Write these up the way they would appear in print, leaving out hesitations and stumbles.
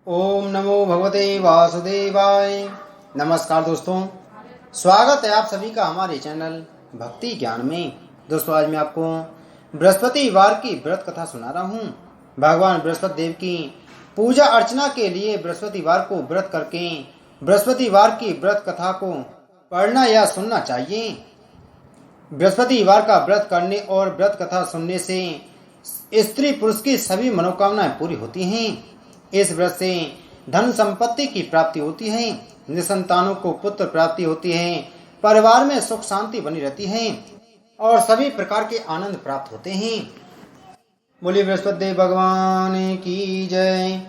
ओम नमो भगवते वासुदेवाय। नमस्कार दोस्तों, स्वागत है आप सभी का हमारे चैनल भक्ति ज्ञान में। दोस्तों, आज मैं आपको बृहस्पतिवार की व्रत कथा सुना रहा हूँ। भगवान बृहस्पति देव की पूजा अर्चना के लिए बृहस्पतिवार को व्रत करके बृहस्पतिवार की व्रत कथा को पढ़ना या सुनना चाहिए। बृहस्पतिवार का व्रत करने और व्रत कथा सुनने से स्त्री पुरुष की सभी मनोकामनाएं पूरी होती हैं। इस व्रत से धन संपत्ति की प्राप्ति होती है, निसंतानों को पुत्र प्राप्ति होती है, परिवार में सुख शांति बनी रहती है और सभी प्रकार के आनंद प्राप्त होते हैं। बोलिए बृहस्पति देव भगवान की जय।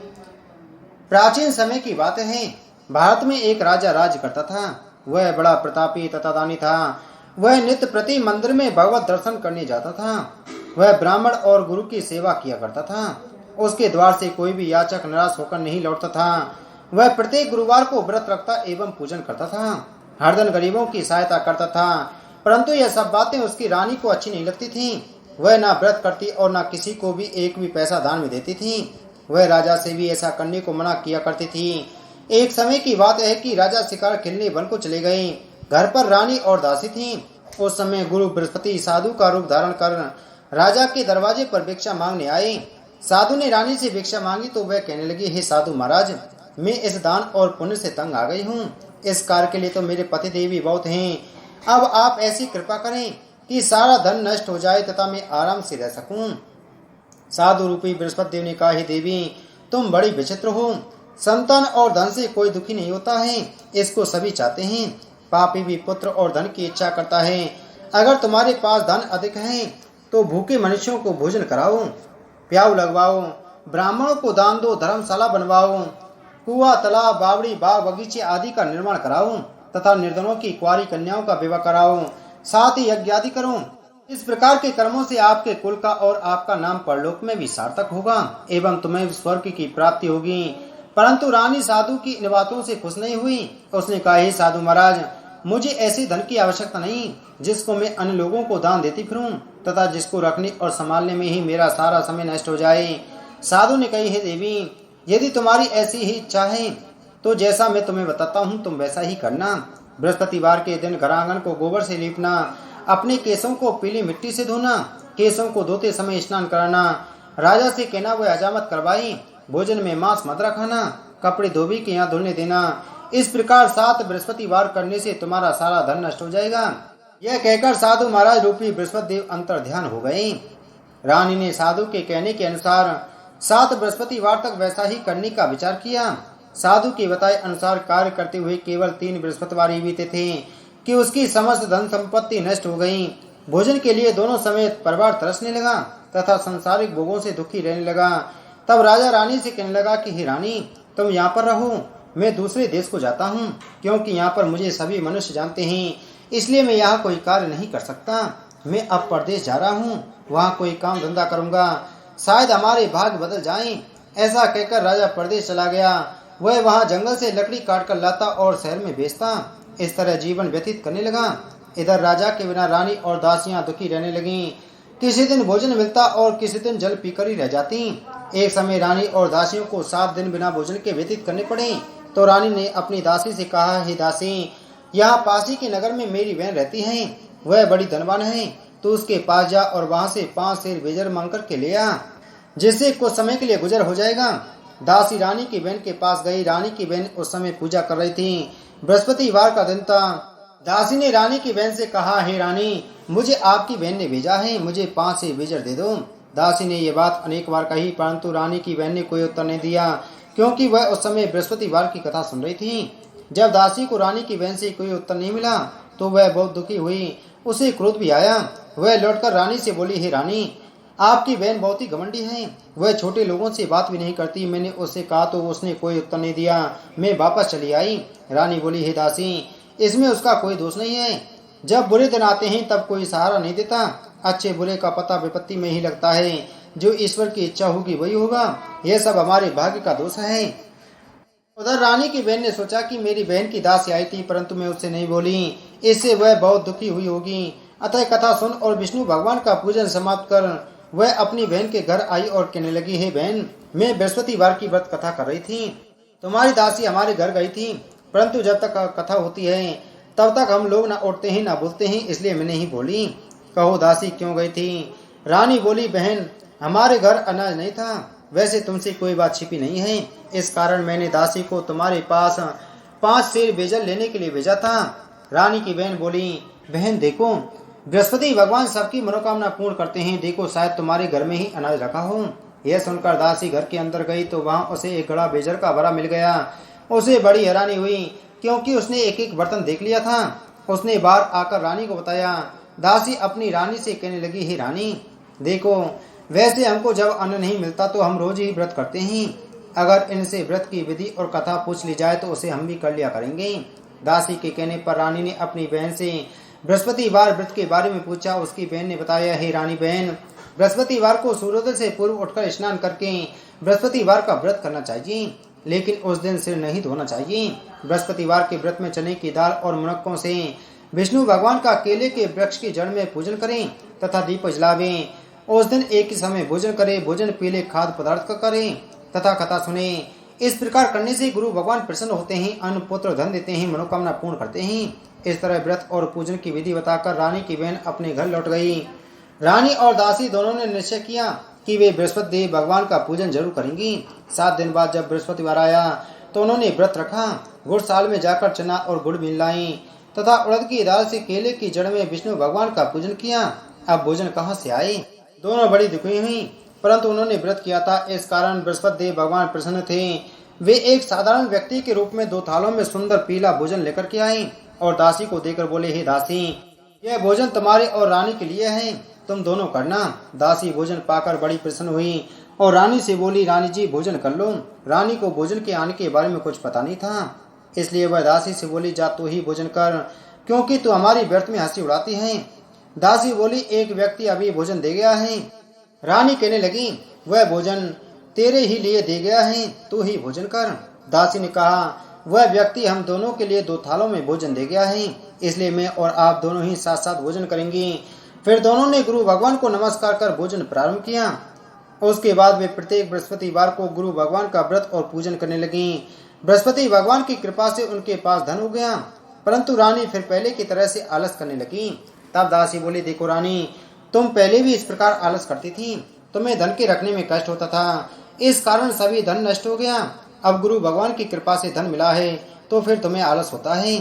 प्राचीन समय की बात है। भारत में एक राजा राज करता था। वह बड़ा प्रतापी तथा दानी था। वह नित्य प्रति मंदिर में भगवत दर्शन करने जाता था। वह ब्राह्मण और गुरु की सेवा किया करता था। उसके द्वार से कोई भी याचक निराश होकर नहीं लौटता था। वह प्रत्येक गुरुवार को व्रत रखता एवं पूजन करता था। हर दिन गरीबों की सहायता करता था, परंतु यह सब बातें उसकी रानी को अच्छी नहीं लगती थीं। वह ना व्रत करती और ना किसी को भी एक भी पैसा दान में देती थी। वह राजा से भी ऐसा करने को मना किया करती थी। एक समय की बात है कि राजा शिकार खेलने वन को चले गए। घर पर रानी और दासी थी। उस समय गुरु बृहस्पति साधु का रूप धारण कर राजा के दरवाजे पर भिक्षा मांगने आए। साधु ने रानी से भिक्षा मांगी तो वह कहने लगी, हे साधु महाराज, मैं इस दान और पुण्य से तंग आ गई हूँ। इस कार्य के लिए तो मेरे पति देवी बहुत हैं। अब आप ऐसी कृपा करें कि सारा धन नष्ट हो जाए तथा मैं आराम से रह सकूं। साधु रूपी बृहस्पति देव ने कहा, हे देवी, तुम बड़ी विचित्र हो। संतान और धन से कोई दुखी नहीं होता है, इसको सभी चाहते हैं। पापी भी पुत्र और धन की इच्छा करता है। अगर तुम्हारे पास धन अधिक है तो भूखे मनुष्यों को भोजन कराओ, प्याऊ लगवाओ, ब्राह्मणों को दान दो, धर्मशाला बनवाओ, कुआं, तालाब, बावड़ी, बाग, बगीचे आदि का निर्माण कराओ तथा निर्धनों की कुंवारी कन्याओं का विवाह कराओ, साथ ही यज्ञ आदि करो। इस प्रकार के कर्मों से आपके कुल का और आपका नाम परलोक में भी सार्थक होगा एवं तुम्हें स्वर्ग की प्राप्ति होगी। परंतु रानी साधु की इन बातों से खुश नहीं हुई। उसने कहा, हे साधु महाराज, मुझे ऐसे धन की आवश्यकता नहीं जिसको मैं अन्य लोगों को दान देती फिरूं तथा जिसको रखने और संभालने में ही मेरा सारा समय नष्ट हो जाए। साधु ने कही, हे देवी, यदि तुम्हारी ऐसी ही इच्छा है तो जैसा मैं तुम्हें बताता हूँ तुम वैसा ही करना। बृहस्पतिवार के दिन घरांगन को गोबर से लीपना, अपने केसों को पीली मिट्टी से धोना, केसों को धोते समय स्नान कराना, राजा से कहना वह हजामत करवाई, भोजन में मांस मदिरा खाना, कपड़े धोबी के यहाँ धुलने देना। इस प्रकार 7 बृहस्पतिवार करने से तुम्हारा सारा धन नष्ट हो जाएगा। यह कहकर साधु महाराज रूपी बृहस्पति देव अंतर ध्यान हो गए। रानी ने साधु के कहने के अनुसार 7 बृहस्पतिवार तक वैसा ही करने का विचार किया। साधु के बताए अनुसार कार्य करते हुए केवल 3 बृहस्पतिवार ही बीते थे कि उसकी समस्त धन संपत्ति नष्ट हो गई। भोजन के लिए दोनों समेत परिवार तरसने लगा तथा संसारिक भोगों से दुखी रहने लगा। तब राजा रानी से कहने लगा कि हे रानी, तुम यहाँ पर रहो, मैं दूसरे देश को जाता हूँ, क्योंकि यहाँ पर मुझे सभी मनुष्य जानते हैं, इसलिए मैं यहाँ कोई कार्य नहीं कर सकता। मैं अब परदेश जा रहा हूँ, वहाँ कोई काम धंधा करूँगा, शायद हमारे भाग्य बदल जाएं। ऐसा कहकर राजा परदेश चला गया। वह वहाँ जंगल से लकड़ी काट कर लाता और शहर में बेचता। इस तरह जीवन व्यतीत करने लगा। इधर राजा के बिना रानी और दासियां दुखी रहने लगीं। किसी दिन भोजन मिलता और किसी दिन जल पीकर ही रह जाती। एक समय रानी और दासियों को 7 दिन बिना भोजन के व्यतीत करने पड़े। तो रानी ने अपनी दासी से कहा, हे दासी, यहाँ पास ही के नगर में मेरी बहन रहती है, वह बड़ी धनवान है, तो उसके पास जा और वहाँ से 5 सेर बेजर मांग कर के ले आ, जिससे कुछ समय के लिए गुजर हो जाएगा। दासी रानी की बहन के पास गई। रानी की बहन उस समय पूजा कर रही थी। बृहस्पतिवार का दिन था। दासी ने रानी की बहन से कहा, हे रानी, मुझे आपकी बहन ने भेजा है, मुझे 5 सेर बेजर दे दो। दासी ने ये बात अनेक बार कही, परंतु रानी की बहन ने कोई उत्तर नहीं दिया, क्योंकि वह उस समय बृहस्पतिवार की कथा सुन रही थी। जब दासी को रानी की बहन से कोई उत्तर नहीं मिला तो वह बहुत दुखी हुई। उसे क्रोध भी आया। वह लौटकर रानी से बोली, हे रानी, आपकी बहन बहुत ही घमंडी है, वह छोटे लोगों से बात भी नहीं करती। मैंने उससे कहा तो उसने कोई उत्तर नहीं दिया। मैं वापस चली आई। रानी बोली, हे दासी, इसमें उसका कोई दोष नहीं है। जब बुरे दिन आते हैं तब कोई सहारा नहीं देता। अच्छे बुरे का पता विपत्ति में ही लगता है। जो ईश्वर की इच्छा होगी वही होगा। यह सब हमारे भाग्य का दोष है। उधर रानी की बहन ने सोचा कि मेरी बहन की दासी आई थी, परंतु मैं उससे नहीं बोली, इससे वह बहुत दुखी हुई होगी। अतः कथा सुन और विष्णु भगवान का पूजन समाप्त कर वह अपनी बहन के घर आई और कहने लगी, हे बहन, मैं बृहस्पतिवार की व्रत कथा कर रही थी। तुम्हारी दासी हमारे घर गई थी, परंतु जब तक कथा होती है तब तक हम लोग न उठते हैं न बोलते हैं, इसलिए मैंने ही बोली। कहो दासी क्यों गई थी? रानी बोली, बहन हमारे घर अनाज नहीं था, वैसे तुमसे कोई बात छिपी नहीं है, इस कारण मैंने दासी को तुम्हारे पास 5 सेर बेजल लेने के लिए भेजा था। रानी की बहन बोली, बहन देखो बृहस्पति भगवान सबकी मनोकामना पूर्ण करते हैं, देखो शायद तुम्हारे घर में ही अनाज रखा हो। यह सुनकर दासी घर के अंदर गई तो वहां उसे एक घड़ा बेजल का भरा मिल गया। उसे बड़ी हैरानी हुई, क्योंकि उसने एक एक बर्तन देख लिया था। उसने बाहर आकर रानी को बताया। दासी अपनी रानी से कहने लगी, हे रानी देखो, वैसे हमको जब अन्न नहीं मिलता तो हम रोज ही व्रत करते हैं, अगर इनसे व्रत की विधि और कथा पूछ ली जाए तो उसे हम भी कर लिया करेंगे। दासी के कहने पर रानी ने अपनी बहन से बृहस्पतिवार व्रत के बारे में पूछा। उसकी बहन ने बताया, हे रानी बहन, बृहस्पतिवार को सूर्योदय से पूर्व उठकर स्नान करके बृहस्पतिवार का व्रत करना चाहिए, लेकिन उस दिन सिर नहीं धोना चाहिए। बृहस्पतिवार के व्रत में चने की दाल और मुनक्कों से विष्णु भगवान का केले के वृक्ष की जड़ में पूजन करें तथा दीप जलावें। उस दिन एक ही समय भोजन करें, भोजन पीले खाद्य पदार्थ का करें तथा कथा सुने। इस प्रकार करने से गुरु भगवान प्रसन्न होते हैं, अन्न पुत्र धन देते हैं, मनोकामना पूर्ण करते हैं। इस तरह व्रत और पूजन की विधि बताकर रानी की बहन अपने घर लौट गई। रानी और दासी दोनों ने निश्चय किया कि वे बृहस्पति देव भगवान का पूजन जरूर करेंगी। 7 दिन बाद जब बृहस्पतिवार आया तो उन्होंने व्रत रखा। गुड़साल में जाकर चना और गुड़ मिल लाई तथा उड़द की दाल से केले की जड़ में विष्णु भगवान का पूजन किया। अब भोजन कहाँ से आए? दोनों बड़ी दुखी हुई, परंतु उन्होंने व्रत किया था, इस कारण बृहस्पति देव भगवान प्रसन्न थे। वे एक साधारण व्यक्ति के रूप में 2 थालों में सुंदर पीला भोजन लेकर के आए और दासी को देकर बोले, हे दासी, यह भोजन तुम्हारे और रानी के लिए है, तुम दोनों करना। दासी भोजन पाकर बड़ी प्रसन्न हुई और रानी से बोली, रानी जी भोजन कर लो। रानी को भोजन के आने के बारे में कुछ पता नहीं था, इसलिए वह दासी से बोली, जा तू ही भोजन कर, क्योंकि तू हमारी व्यर्थ में हंसी उड़ाती है। दासी बोली, एक व्यक्ति अभी भोजन दे गया है। रानी कहने लगी, वह भोजन तेरे ही लिए दे गया है, तू ही भोजन कर। दासी ने कहा, वह व्यक्ति हम दोनों के लिए 2 थालों में भोजन दे गया है, इसलिए मैं और आप दोनों ही साथ साथ भोजन करेंगे। फिर दोनों ने गुरु भगवान को नमस्कार कर भोजन प्रारंभ किया। उसके बाद वे प्रत्येक बृहस्पतिवार को गुरु भगवान का व्रत और पूजन करने लगी। बृहस्पति भगवान की कृपा से उनके पास धन हो गया, परंतु रानी फिर पहले की तरह से आलस करने लगी। तब दासी बोली, देखो रानी, तुम पहले भी इस प्रकार आलस करती थी, तुम्हें धन के रखने में कष्ट होता था, इस कारण सभी धन नष्ट हो गया। अब गुरु भगवान की कृपा से धन मिला है तो फिर तुम्हें आलस होता है।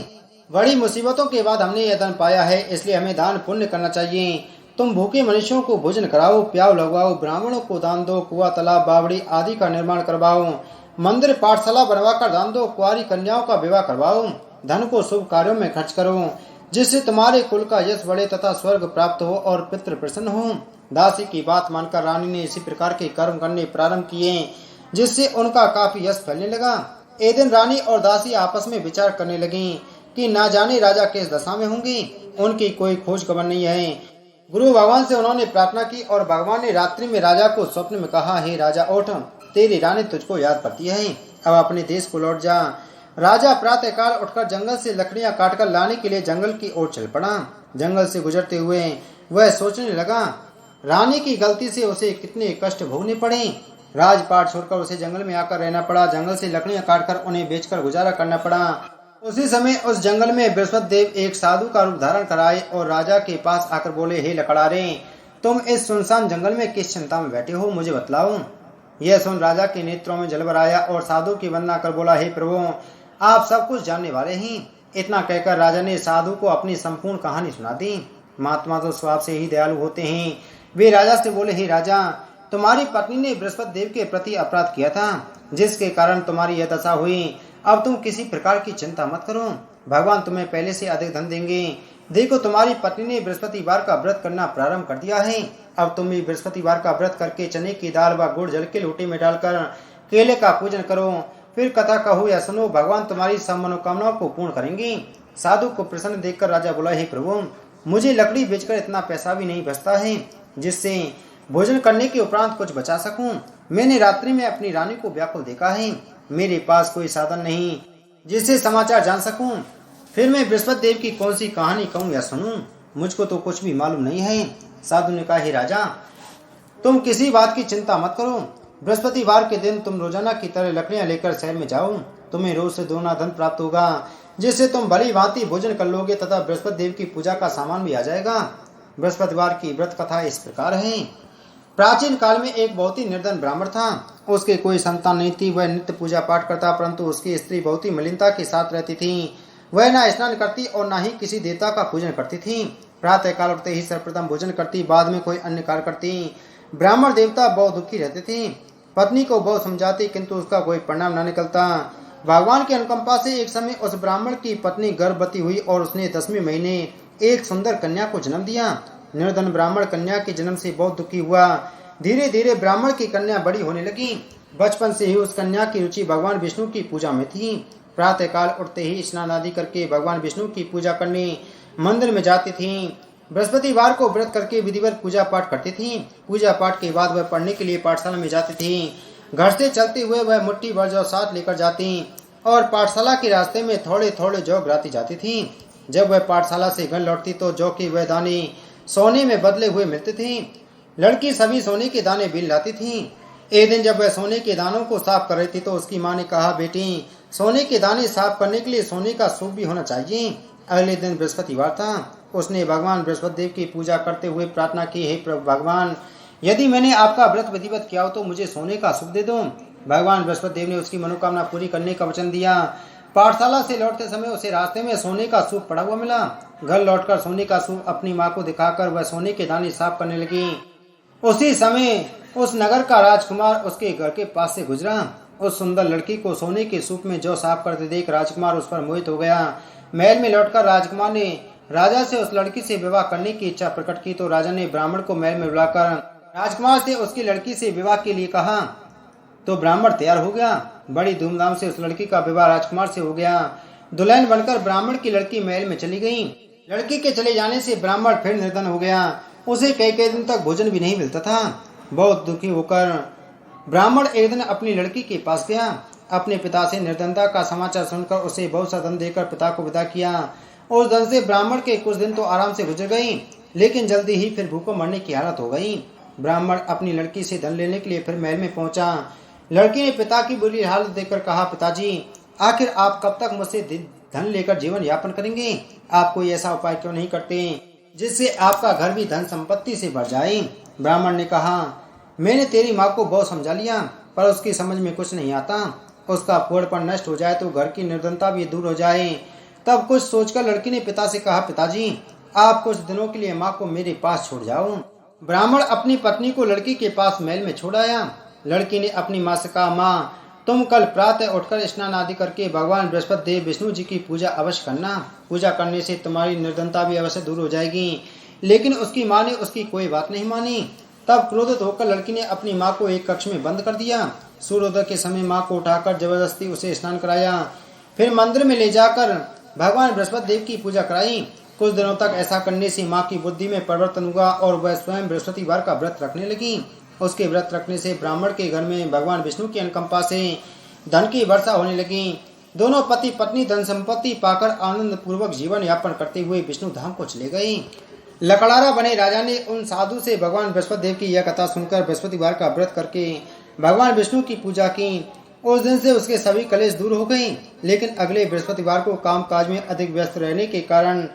बड़ी मुसीबतों के बाद हमने यह धन पाया है, इसलिए हमें दान पुण्य करना चाहिए। तुम भूखे मनुष्यों को भोजन कराओ, प्याव लगवाओ, ब्राह्मणों को दान दो, कुआं तालाब बावड़ी आदि का निर्माण करवाओ, मंदिर पाठशाला बनवाकर दान दो, कुंवारी कन्याओं का विवाह करवाओ, धन को शुभ कार्यों में खर्च करो, जिससे तुम्हारे कुल का यश बढ़े तथा स्वर्ग प्राप्त हो और पितृ प्रसन्न हो। दासी की बात मानकर रानी ने इसी प्रकार के कर्म करने प्रारंभ किए, जिससे उनका काफी यश फैलने लगा। एक दिन रानी और दासी आपस में विचार करने लगी कि ना जाने राजा किस दशा में होंगे, उनकी कोई खोज खबर नहीं है। गुरु भगवान से उन्होंने प्रार्थना की और भगवान ने रात्रि में राजा को स्वप्न में कहा, हे राजा उठ, तेरी रानी तुझको याद करती है, अब अपने देश को लौट जा। राजा प्रातःकाल उठकर जंगल से लकड़ियां काटकर लाने के लिए जंगल की ओर चल पड़ा। जंगल से गुजरते हुए वह सोचने लगा, रानी की गलती से उसे कितने कष्ट भोगने पड़े। राजपाट छोड़कर उसे जंगल में आकर रहना पड़ा। जंगल से लकड़ियां काटकर उन्हें बेचकर गुजारा करना पड़ा। उसी समय उस जंगल में बृहस्पति देव एक साधु का रूप धारण कराए और राजा के पास आकर बोले, हे लकड़ारे, तुम इस सुनसान जंगल में किस चिंता में बैठे हो, मुझे बतलाओ। यह सुन राजा के नेत्रों में जल भर आया और साधु की वंदना कर बोला, हे प्रभु, आप सब कुछ जानने वाले हैं। इतना कहकर राजा ने साधु को अपनी संपूर्ण कहानी सुना दी। महात्मा तो स्वभाव से ही दयालु होते हैं। वे राजा से बोले, हे राजा, तुम्हारी पत्नी ने बृहस्पति देव के प्रति अपराध किया था, जिसके कारण तुम्हारी यह दशा हुई। अब तुम किसी प्रकार की चिंता मत करो, भगवान तुम्हें पहले से अधिक धन देंगे। देखो, तुम्हारी पत्नी ने बृहस्पतिवार का व्रत करना प्रारंभ कर दिया है। अब तुम भी बृहस्पतिवार का व्रत करके चने की दाल व गुड़ जल के लोटे में डालकर केले का पूजन करो, फिर कथा कहो या सुनो, भगवान तुम्हारी सब मनोकामनाओं को पूर्ण करेंगे। साधु को प्रसन्न देखकर राजा बोला, हे प्रभु, मुझे लकड़ी बेचकर इतना पैसा भी नहीं बचता है जिससे भोजन करने के उपरांत कुछ बचा सकूं। मैंने रात्रि में अपनी रानी को व्याकुल देखा है, मेरे पास कोई साधन नहीं जिससे समाचार जान सकूं। फिर मैं बृहस्पति देव की कौन सी कहानी कहूं या सुनूं, मुझको तो कुछ भी मालूम नहीं है। साधु ने कहा, हे राजा, तुम किसी बात की चिंता मत करो, बृहस्पतिवार के दिन तुम रोजाना की तरह लकड़ियां लेकर शहर में जाओ। तुम्हें रोज से दोगुना धन प्राप्त होगा, जिससे तुम भली भांति भोजन कर लोगे तथा बृहस्पति देव की पूजा का सामान भी आ जाएगा। बृहस्पतिवार की व्रत कथा इस प्रकार है। प्राचीन काल में एक बहुत ही निर्धन ब्राह्मण था। उसके कोई संतान नहीं थी। वह नित्य पूजा पाठ करता, परंतु उसकी स्त्री बहुत ही मलिनता के साथ रहती थी। वह न स्नान करती और न ही किसी देवता का पूजन करती थी। प्रातः काल उठते ही सर्वप्रथम भोजन करती, बाद में कोई अन्य कार्य करती। ब्राह्मण देवता बहुत दुखी रहते थे। पत्नी को बहुत समझाती, किंतु उसका कोई परिणाम न निकलता। भगवान की अनुकंपा से एक समय उस ब्राह्मण की पत्नी गर्भवती हुई और उसने 10वें महीने एक सुंदर कन्या को जन्म दिया। निर्धन ब्राह्मण कन्या के जन्म से बहुत दुखी हुआ। धीरे धीरे ब्राह्मण की कन्या बड़ी होने लगी। बचपन से ही उस कन्या की रुचि भगवान विष्णु की पूजा में थी। प्रातः काल उठते ही स्नान आदि करके भगवान विष्णु की पूजा करने मंदिर में जाती थी। बृहस्पतिवार को व्रत करके विधिवत पूजा पाठ करती थी। पूजा पाठ के बाद वह पढ़ने के लिए पाठशाला में जाती थी। घर से चलते हुए वह मुट्ठी भर जौ साथ लेकर जाती और पाठशाला के रास्ते में थोड़े थोड़े जौ गिराती जाती थी। जब वह पाठशाला से घर लौटती तो जौ के वह दाने सोने में बदले हुए मिलते थे। लड़की सभी सोने के दाने बीन लाती थी। एक दिन जब वह सोने के दानों को साफ कर रही थी तो उसकी माँ ने कहा, बेटी, सोने के दाने साफ करने के लिए सोने का सूप भी होना चाहिए। अगले दिन बृहस्पतिवार था। उसने भगवान बृहस्पति देव की पूजा करते हुए प्रार्थना की, हे प्रभु भगवान, यदि मैंने आपका व्रत विधिवत किया हो तो मुझे सोने का सूप दे दो। भगवान बृहस्पति देव ने उसकी मनोकामना पूरी करने का वचन दिया। पाठशाला से लौटते समय उसे रास्ते में सोने का सूप पड़ा हुआ मिला। घर लौटकर सोने का सूप अपनी माँ को दिखाकर वह सोने के दाने साफ करने लगी। उसी समय उस नगर का राजकुमार उसके घर के पास से गुजरा। उस सुंदर लड़की को सोने के सूप में जौ साफ करते देख राजकुमार उस पर मोहित हो गया। महल में लौटकर राजकुमार ने राजा से उस लड़की से विवाह करने की इच्छा प्रकट की तो राजा ने ब्राह्मण को महल में बुलाकर राजकुमार से उसकी लड़की से विवाह के लिए कहा। तो ब्राह्मण तैयार हो गया। बड़ी धूमधाम से उस लड़की का विवाह राजकुमार से हो गया। दुल्हन बनकर ब्राह्मण की लड़की महल में चली गई। लड़की के चले जाने से ब्राह्मण फिर निर्धन हो गया। उसे कई कई दिन तक भोजन भी नहीं मिलता था। बहुत दुखी होकर ब्राह्मण एक दिन अपनी लड़की के पास गया। अपने पिता से निर्धनता का समाचार सुनकर उसे बहुत सा धन देकर पिता को विदा किया। उस धन से ब्राह्मण के कुछ दिन तो आराम से गुजर गई, लेकिन जल्दी ही फिर भूखों मरने की हालत हो गई। ब्राह्मण अपनी लड़की से धन लेने के लिए फिर महल में पहुंचा। लड़की ने पिता की बुरी हालत देखकर कहा, पिताजी, आखिर आप कब तक मुझसे धन लेकर जीवन यापन करेंगे? आप कोई ऐसा उपाय क्यों नहीं करते जिससे आपका घर भी धन संपत्ति से भर जाए? ब्राह्मण ने कहा, मैंने तेरी माँ को बहुत समझा लिया, पर उसकी समझ में कुछ नहीं आता। उसका फूहड़पन नष्ट हो जाए तो घर की निर्धनता भी दूर हो जाए। तब कुछ सोचकर लड़की ने पिता से कहा, पिताजी, आप कुछ दिनों के लिए माँ को मेरे पास छोड़ जाओ। ब्राह्मण अपनी पत्नी को लड़की के पास महल में छोड़ आया। लड़की ने अपनी माँ से कहा, माँ, तुम कल प्रातः उठकर स्नान आदि करके भगवान बृहस्पति देव विष्णु जी की पूजा अवश्य करना। पूजा करने से तुम्हारी निर्धनता भी अवश्य दूर हो जाएगी। लेकिन उसकी माँ ने उसकी कोई बात नहीं मानी। तब क्रोधित होकर लड़की ने अपनी माँ को एक कक्ष में बंद कर दिया। सूर्योदय के समय माँ को उठाकर जबरदस्ती उसे स्नान कराया। फिर मंदिर में ले जाकर भगवान बृहस्पति देव की पूजा कराई। कुछ दिनों तक ऐसा करने से माँ की बुद्धि में परिवर्तन हुआ और वह स्वयं बृहस्पतिवार का व्रत रखने लगी। उसके व्रत रखने से ब्राह्मण के घर में भगवान विष्णु की अनुकंपा से धन की वर्षा होने लगी। दोनों पति पत्नी धन संपत्ति पाकर आनंद पूर्वक जीवन यापन करते हुए विष्णु धाम को चले गए। लकड़ारा बने राजा ने उन साधु से भगवान बृहस्पति देव की यह कथा सुनकर बृहस्पतिवार का व्रत करके भगवान विष्णु की पूजा की। उस दिन से उसके सभी कलेश दूर हो गए। लेकिन अगले बृहस्पतिवार को काम काज में अधिक व्यस्त रहने के कारण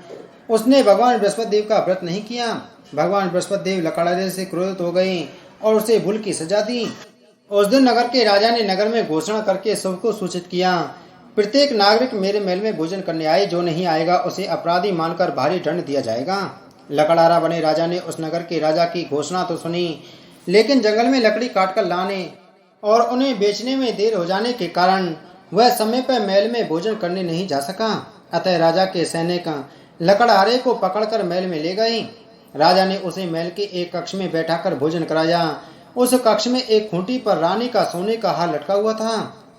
उसने भगवान बृहस्पति देव का व्रत नहीं किया। भगवान बृहस्पति देव लकड़ारे से क्रोधित हो गए और उसे भूल की सजा दी। उस दिन नगर के राजा ने नगर में घोषणा करके सबको सूचित किया, प्रत्येक नागरिक मेरे महल में भोजन करने आए, जो नहीं आएगा उसे अपराधी मानकर भारी दंड दिया जाएगा। लकड़ारा बने राजा ने उस नगर के राजा की घोषणा तो सुनी, लेकिन जंगल में लकड़ी काटकर लाने और उन्हें बेचने में देर हो जाने के कारण वह समय पर महल में भोजन करने नहीं जा सका। अतः राजा के सैनिक लकड़हारे को पकड़कर महल में ले गए। राजा ने उसे महल के एक कक्ष में बैठाकर भोजन कराया। उस कक्ष में एक खूंटी पर रानी का सोने का हार लटका हुआ था।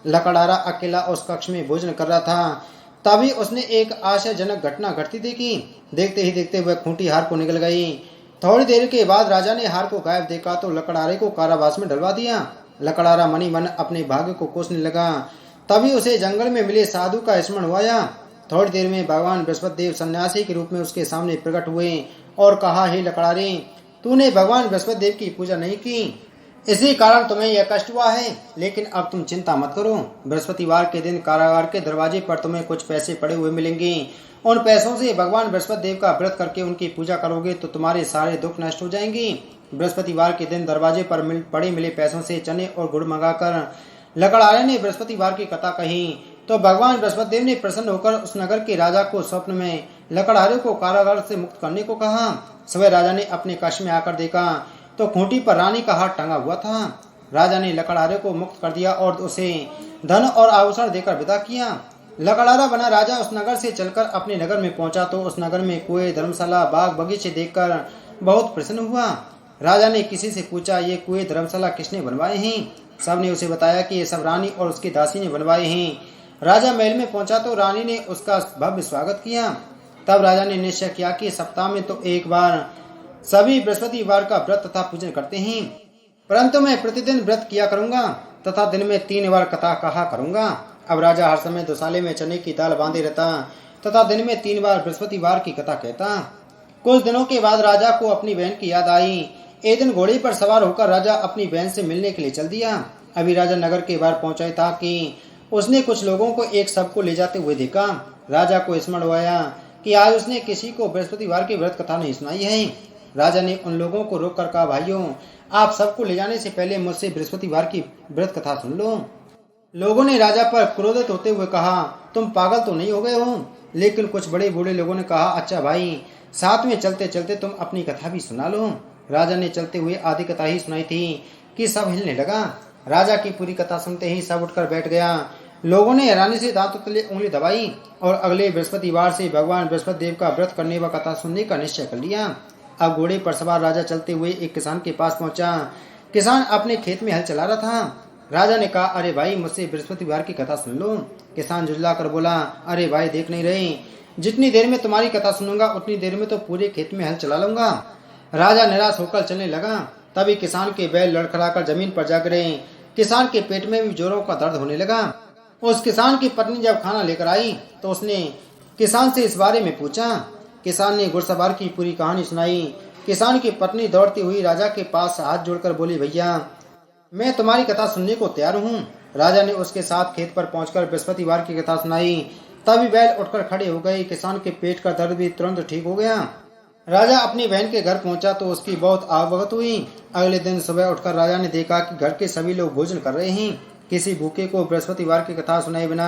लकड़हारा अकेला उस कक्ष में भोजन कर रहा था। तभी उसने एक आश्चर्यजनक घटना घटती देखी। देखते ही देखते वह खूंटी हार को निकल गई। थोड़ी देर के बाद राजा ने हार को गायब देखा तो लकड़हारे को कारावास में डलवा दिया। लकड़हारा मनी मन अपने भाग्य को कोसने लगा। तभी उसे जंगल में मिले साधु का स्मरण हुआ। थोड़ी देर में भगवान बृहस्पति देव सन्यासी के रूप में उसके सामने प्रकट हुए और कहा, हे लकड़हारे, तूने भगवान बृहस्पति देव की पूजा नहीं की। इसी कारण तुम्हें यह कष्ट हुआ है, लेकिन अब तुम चिंता मत करो। बृहस्पतिवार के दिन कारागार के दरवाजे पर तुम्हें कुछ पैसे पड़े हुए मिलेंगे। उन पैसों से भगवान बृहस्पति देव का व्रत करके उनकी पूजा करोगे तो तुम्हारे सारे दुख नष्ट हो जाएंगे। बृहस्पतिवार के दिन दरवाजे पर पड़े मिले पैसों से चने और गुड़ मंगाकर लकड़हारे ने बृहस्पतिवार की कथा कही तो भगवान बृहस्पति देव ने प्रसन्न होकर उस नगर के राजा को स्वप्न में लकड़हारे को कारागार से मुक्त करने को कहा। सुबह राजा ने अपने कक्ष में आकर देखा तो खूंटी पर रानी का हाथ टंगा हुआ था। राजा ने लकड़हारे को मुक्त कर दिया और उसे धन और आभूषण देकर विदा किया। लकड़हारा बना राजा उस नगर से चलकर अपने नगर में पहुंचा तो उस नगर में कुएं, धर्मशाला, बाग बगीचे देखकर बहुत प्रसन्न हुआ। राजा ने किसी से पूछा, ये कुएं, धर्मशाला किसने बनवाए हैं? सबने उसे बताया कि ये सब रानी और उसकी दासी ने बनवाए हैं। राजा महल में पहुंचा तो रानी ने उसका भव्य स्वागत किया। तब राजा ने निश्चय किया कि सप्ताह में तो एक बार सभी बृहस्पतिवार का व्रत तथा पूजन करते हैं, परंतु मैं प्रतिदिन व्रत किया करूंगा तथा दिन में 3 बार कथा कहा करूंगा। अब राजा हर समय दुसाले में चने की दाल बांधे रहता तथा दिन में 3 बार बृहस्पतिवार की कथा कहता। कुछ दिनों के बाद राजा को अपनी बहन की याद आई। एक दिन घोड़े पर सवार होकर राजा अपनी बहन से मिलने के लिए चल दिया। अभी राजा नगर के बाहर पहुंचा था कि उसने कुछ लोगों को एक शव को ले जाते हुए देखा। राजा को स्मरण हुआ कि आज उसने किसी को बृहस्पतिवार की व्रत कथा नहीं सुनाई है। राजा ने उन लोगों को रोककर कहा, भाइयों, आप सबको ले जाने से पहले मुझसे बृहस्पतिवार की व्रत कथा सुन लो। लोगों ने राजा पर क्रोधित होते हुए कहा, तुम पागल तो नहीं हो गए हो? लेकिन कुछ बड़े बूढ़े लोगों ने कहा, अच्छा भाई, साथ में चलते चलते तुम अपनी कथा भी सुना लो। राजा ने चलते हुए आधी कथा ही सुनाई थी कि सब हिलने लगा। राजा की पूरी कथा सुनते ही सब उठकर बैठ गया। लोगों ने हैरानी से दांतों तले उंगली दबाई और अगले बृहस्पतिवार से भगवान बृहस्पति देव का व्रत करने व कथा सुनने का निश्चय कर लिया। अब घोड़े पर सवार राजा चलते हुए एक किसान के पास पहुंचा। किसान अपने खेत में हल चला रहा था। राजा ने कहा, अरे भाई, मुझसे बृहस्पतिवार की कथा सुन लो। किसान झुंझला कर बोला, अरे भाई, देख नहीं रहे, जितनी देर में तुम्हारी कथा सुनूंगा उतनी देर में तो पूरे खेत में हल चला लूंगा। राजा निराश होकर चलने लगा। तभी किसान के बैल लड़खड़ाकर जमीन पर जा गिरे। किसान के पेट में भी जोरों का दर्द होने लगा। उस किसान की पत्नी जब खाना लेकर आई तो उसने किसान से इस बारे में पूछा। किसान ने घुड़सवार की पूरी कहानी सुनाई। किसान की पत्नी दौड़ती हुई राजा के पास हाथ जोड़कर बोली, भैया, मैं तुम्हारी कथा सुनने को तैयार हूँ। राजा ने उसके साथ खेत पर पहुंचकर बृहस्पतिवार की कथा सुनाई। तभी बैल उठकर खड़े हो गए। किसान के पेट का दर्द भी तुरंत ठीक हो गया। राजा अपनी बहन के घर पहुंचा तो उसकी बहुत आवभगत हुई। अगले दिन सुबह उठकर राजा ने देखा कि घर के सभी लोग भोजन कर रहे हैं। किसी भूखे को बृहस्पतिवार की कथा सुनाए बिना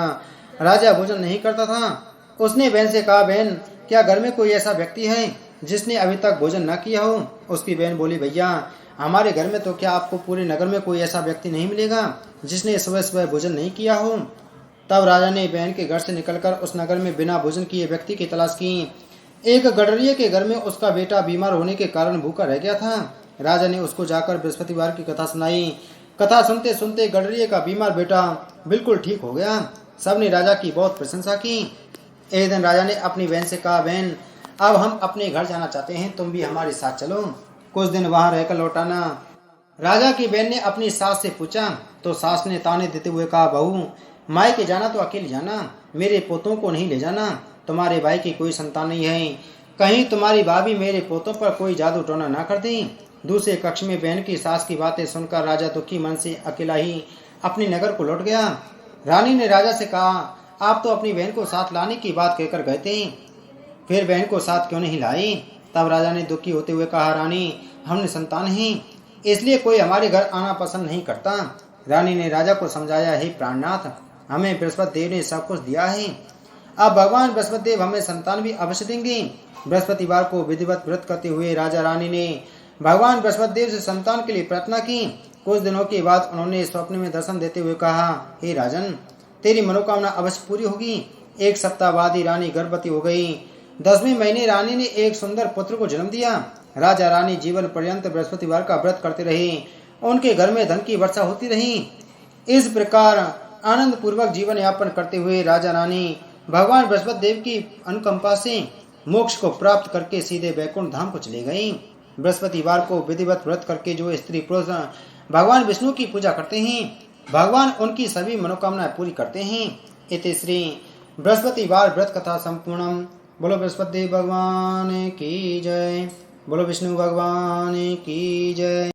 राजा भोजन नहीं करता था। उसने बहन से कहा, बहन, क्या घर में कोई ऐसा व्यक्ति है जिसने अभी तक भोजन न किया हो? उसकी बहन बोली, भैया, हमारे घर में तो क्या आपको पूरे नगर में कोई ऐसा व्यक्ति नहीं मिलेगा जिसने सुबह सुबह भोजन नहीं किया हो। तब राजा ने बहन के घर से निकलकर उस नगर में बिना भोजन किए व्यक्ति की तलाश की। एक गडरिये के घर में उसका बेटा बीमार होने के कारण भूखा रह गया था। राजा ने उसको जाकर बृहस्पतिवार की कथा सुनाई। कथा सुनते सुनते गडरिये का बीमार बेटा बिल्कुल ठीक हो गया। सबने राजा की बहुत प्रशंसा की। एक दिन राजा ने अपनी बहन से कहा, बहन, अब हम अपने घर जाना चाहते हैं, तुम भी हमारे साथ चलो, कुछ दिन वहां रहकर लौटाना। राजा की बहन ने अपनी सास से पूछा तो सास ने ताने देते हुए कहा, बहू, मायके जाना तो अकेले जाना, मेरे पोतों को नहीं ले जाना। तुम्हारे भाई की कोई संतान नहीं है, कहीं तुम्हारी भाभी मेरे पोतों पर कोई जादू टोना ना कर दी। दूसरे कक्ष में बहन की सास की बातें सुनकर राजा दुखी मन से अकेला ही अपने नगर को लौट गया। रानी ने राजा से कहा, आप तो अपनी बहन को साथ लाने की बात कहकर गए थे, फिर बहन को साथ क्यों नहीं लाई? तब राजा ने दुखी होते हुए कहा, रानी, हमने संतान ही, इसलिए कोई हमारे घर आना पसंद नहीं करता। रानी ने राजा को समझाया, हे प्राणनाथ, हमें बृहस्पति देव ने सब कुछ दिया है, अब भगवान बृहस्पति देव हमें संतान भी अवश्य देंगे। बृहस्पतिवार को विधिवत व्रत करते हुए राजा रानी ने भगवान बृहस्पति देव से संतान के लिए प्रार्थना की। कुछ दिनों के बाद उन्होंने स्वप्न में दर्शन देते हुए कहा, हे राजन, तेरी मनोकामना अवश्य पूरी होगी। एक सप्ताह बाद ही रानी गर्भवती हो गई। 10वें महीने रानी ने एक सुंदर पुत्र को जन्म दिया। राजा रानी जीवन पर्यंत बृहस्पतिवार का व्रत करते रहे। उनके घर में धन की वर्षा होती रही। इस प्रकार आनंद पूर्वक जीवन यापन करते हुए राजा रानी भगवान बृहस्पति देव की अनुकंपा से मोक्ष को प्राप्त करके सीधे वैकुंठ धाम को चले गई। बृहस्पतिवार को विधिवत व्रत करके जो स्त्री पुरुष भगवान विष्णु की पूजा करते हैं, भगवान उनकी सभी मनोकामनाएं पूरी करते हैं। इति श्री बृहस्पतिवार व्रत कथा संपूर्णम। बोलो बृहस्पति देव भगवान की जय। बोलो विष्णु भगवान की जय।